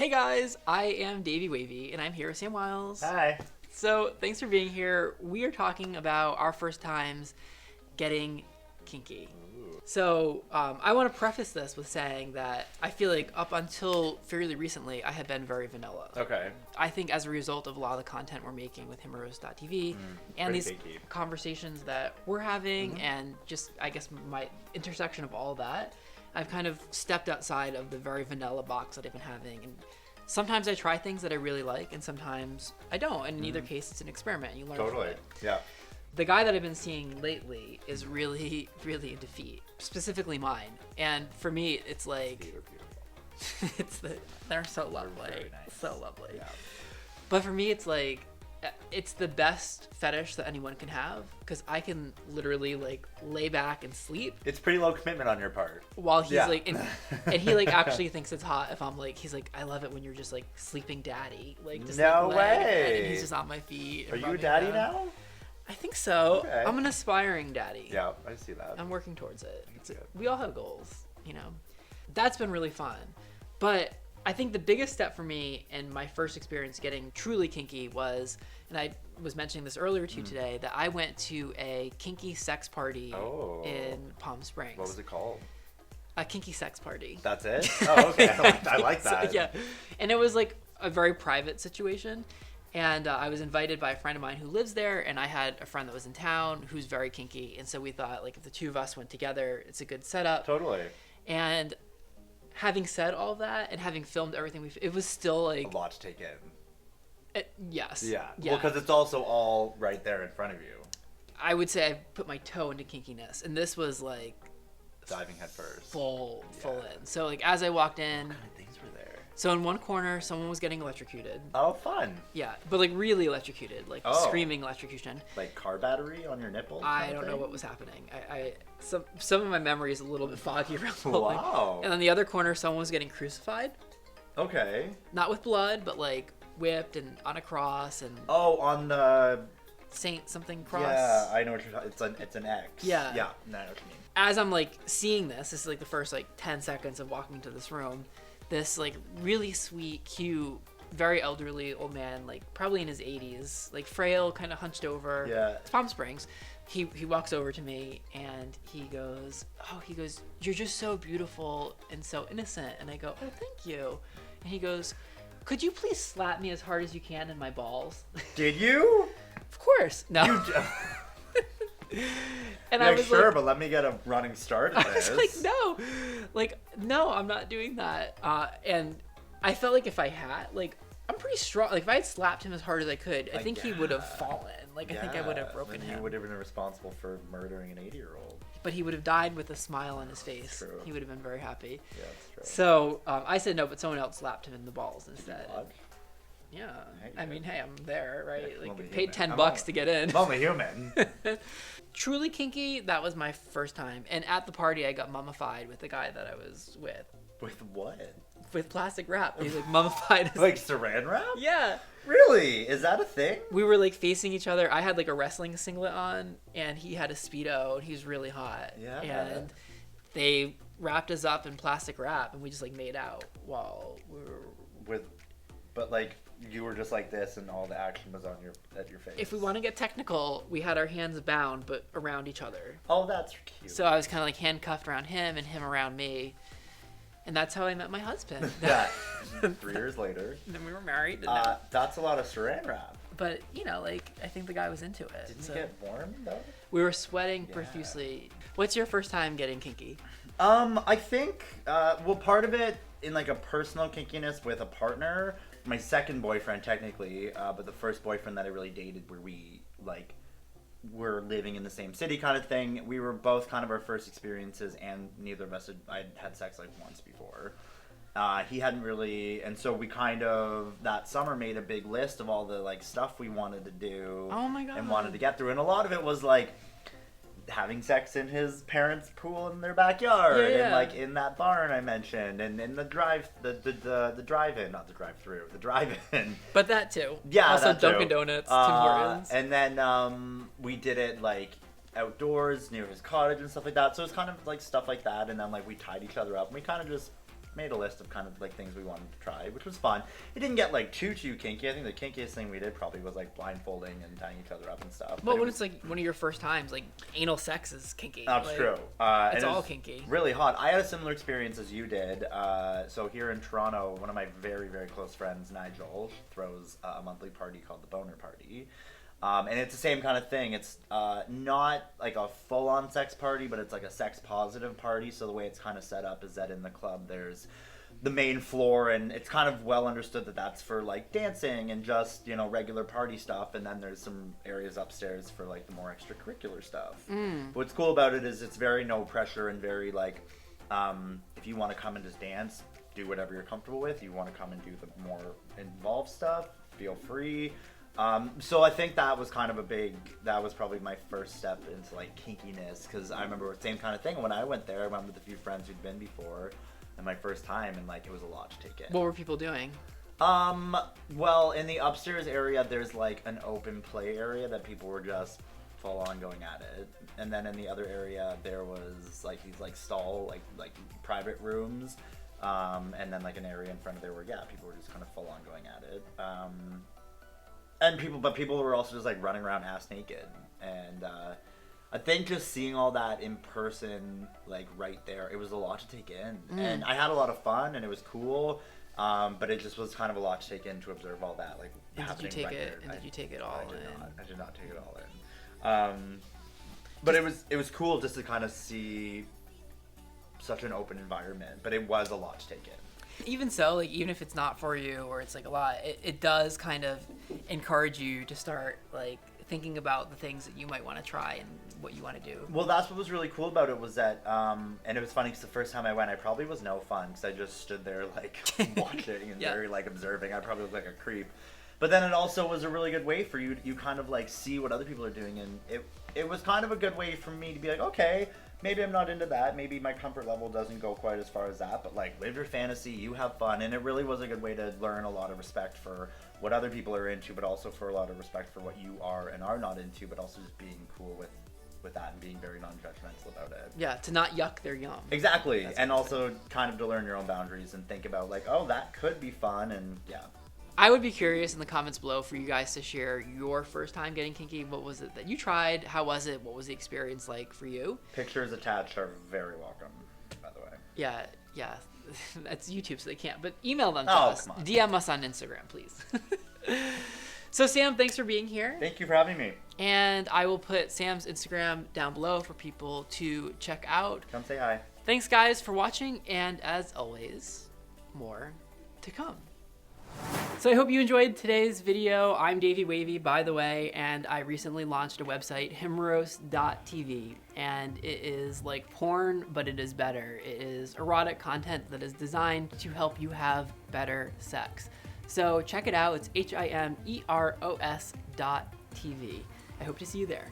Hey guys, I am Davey Wavy, and I'm here with Sam Wiles. Hi. So, thanks for being here. We are talking about our first times getting kinky. So, I want to preface this with saying that I feel like up until fairly recently, I had been very vanilla. Okay. I think as a result of a lot of the content we're making with Himeros.tv and these conversations that we're having and just, I guess, my intersection of all that, I've kind of stepped outside of the very vanilla box that I've been having. And sometimes I try things that I really like, and sometimes I don't. And in either case, it's an experiment. You learn from it. Yeah. The guy that I've been seeing lately is really, really into feet, specifically mine. And for me, it's like, Feet are beautiful. they're so lovely, very nice. so lovely. Yeah. But for me, it's like, it's the best fetish that anyone can have because I can literally like lay back and sleep It's pretty low commitment on your part. while he's Yeah. like, and he like actually thinks it's hot if I'm like, he's like, I love it when you're just like sleeping daddy, like just No like, laying in bed way. and he's just on my feet. and Are you a rubbing daddy them. now? I think so. Okay. I'm an aspiring daddy. Yeah, I see that. I'm working towards it. good. We all have goals, you know. That's been really fun. But I think the biggest step for me in my first experience getting truly kinky was, and I was mentioning this earlier to you today, that I went to a kinky sex party in Palm Springs. What was it called? A kinky sex party. That's it? Oh, okay. I like So, that. yeah. And it was like a very private situation. And I was invited by a friend of mine who lives there, and I had a friend that was in town who's very kinky. And so we thought, like, if the two of us went together, it's a good setup. Totally. And having said all that and having filmed everything, it was still like... A lot to take in. Yes. Yeah. Yeah. Well, because it's also all right there in front of you. I would say I put my toe into kinkiness. And this was, like... Diving head first. Full Yeah. in. So, like, as I walked in... What kind of things were there? So in one corner, someone was getting electrocuted. Oh, fun. Yeah, but like really electrocuted, like screaming electrocution. Like car battery on your nipple? I don't know what was happening. Some of my memory is a little bit foggy around the whole thing. Wow. And on the other corner, someone was getting crucified. Okay. Not with blood, but like whipped and on a cross and Oh, on the... Saint something cross. Yeah, I know what you're talking. It's an X. Yeah. Yeah, no, I know what you mean. As I'm like seeing this is like the first like 10 seconds of walking into this room. This like really sweet, cute, very elderly old man, like probably in his 80s, like frail, kind of hunched over. Yeah. It's Palm Springs. He walks over to me and he goes, "You're just so beautiful and so innocent." And I go, "Oh, thank you." And he goes, "Could you please slap me as hard as you can in my balls?" Did you? Of course. No. And I was sure, like, but let me get a running start at I was this. like, no, I'm not doing that. And I felt like if I had, like, I'm pretty strong. Like, if I had slapped him as hard as I could, I think he would have fallen. Like, I think I would have broken then him. You would have been responsible for murdering an 80-year-old. But he would have died with a smile on his face. True. He would have been very happy. Yeah, that's true. So I said no, but someone else slapped him in the balls instead. What? Yeah. Hey, I mean, hey, I'm there, right? I'm Like, only paid human. $10 to get in. I'm only human. Truly kinky, that was my first time. And at the party, I got mummified with the guy that I was with. With what? With plastic wrap. He's like mummified. Like saran wrap? Yeah. Really? Is that a thing? We were like facing each other. I had like a wrestling singlet on, and he had a Speedo, and he was really hot. Yeah. And they wrapped us up in plastic wrap, and we just like made out while we were. But like you were just like this, and all the action was at your face. If we want to get technical, we had our hands bound, but around each other. Oh, that's cute. So I was kind of like handcuffed around him, and him around me. And that's how I met my husband. Yeah. 3 years later. And then we were married. And now, That's a lot of saran wrap. but, you know, like, I think the guy was into it. Didn't so it get warm though? we were sweating Yeah. profusely. What's your first time getting kinky? I think, well, part of it in like a personal kinkiness with a partner, my second boyfriend technically, but the first boyfriend that I really dated where we like were living in the same city kind of thing. We were both kind of our first experiences, and neither of us had sex like once before. He hadn't really, and so we kind of that summer made a big list of all the like stuff we wanted to do. Oh my God. And wanted to get through, and a lot of it was like having sex in his parents' pool in their backyard, Yeah. and like in that barn I mentioned, and in the drive-in, not the drive-through, the drive-in. But that too. Yeah, Also that too. Dunkin' Donuts, Tim Hortons. And then we did it like outdoors near his cottage and stuff like that. So it was kind of like stuff like that, and then like we tied each other up, and we kind of just made a list of kind of like things we wanted to try, which was fun. It didn't get like too kinky. I think the kinkiest thing we did probably was like blindfolding and tying each other up and stuff. Well, when it's like one of your first times, like anal sex is kinky. That's like, true. It's all kinky. Really hot. I had a similar experience as you did. So here in Toronto, one of my very, very close friends, Nigel, throws a monthly party called the Boner Party. And it's the same kind of thing. It's not like a full-on sex party, but it's like a sex-positive party. So the way it's kind of set up is that in the club there's the main floor, and it's kind of well understood that that's for like dancing and just, you know, regular party stuff. And then there's some areas upstairs for like the more extracurricular stuff. What's cool about it is it's very no pressure and very like, if you want to come and just dance, do whatever you're comfortable with. You want to come and do the more involved stuff, feel free. So I think that was kind of that was probably my first step into like kinkiness, because I remember the same kind of thing when I went there. I went with a few friends who'd been before, and my first time, and like it was a lot to take in. What were people doing? Well, in the upstairs area, there's like an open play area that people were just full on going at it, and then in the other area there was like these like stall like private rooms, and then like an area in front of there where people were just kind of full on going at it. And people were also just like running around ass naked, and I think just seeing all that in person, like right there, it was a lot to take in, and I had a lot of fun, and it was cool, but it just was kind of a lot to take in to observe all that, like happening right there. Did you take it all in? I did not take it all in, but it was cool just to kind of see such an open environment, but it was a lot to take in. Even so, like even if it's not for you or it's like a lot, it does kind of encourage you to start like thinking about the things that you might want to try and what you want to do. Well, that's what was really cool about it, was that and it was funny because the first time I went, I probably was no fun because I just stood there like watching and very like observing. I probably looked like a creep, but then it also was a really good way for you kind of like see what other people are doing, and it was kind of a good way for me to be like, okay, maybe I'm not into that. Maybe my comfort level doesn't go quite as far as that, but like live your fantasy, you have fun. And it really was a good way to learn a lot of respect for what other people are into, but also for a lot of respect for what you are and are not into, but also just being cool with that and being very non-judgmental about it. Yeah, to not yuck their yum. Exactly. And also kind of to learn your own boundaries and think about like, oh, that could be fun, and yeah. I would be curious in the comments below for you guys to share your first time getting kinky. What was it that you tried? How was it? What was the experience like for you? Pictures attached are very welcome, by the way. Yeah. That's YouTube, so they can't. But email them to us. Come on. DM us on Instagram, please. So Sam, thanks for being here. Thank you for having me. And I will put Sam's Instagram down below for people to check out. Come say hi. Thanks, guys, for watching. And as always, more to come. So I hope you enjoyed today's video. I'm Davey Wavy, by the way, and I recently launched a website, Himeros.tv, and it is like porn, but it is better. It is erotic content that is designed to help you have better sex. So check it out. It's Himeros.tv. I hope to see you there.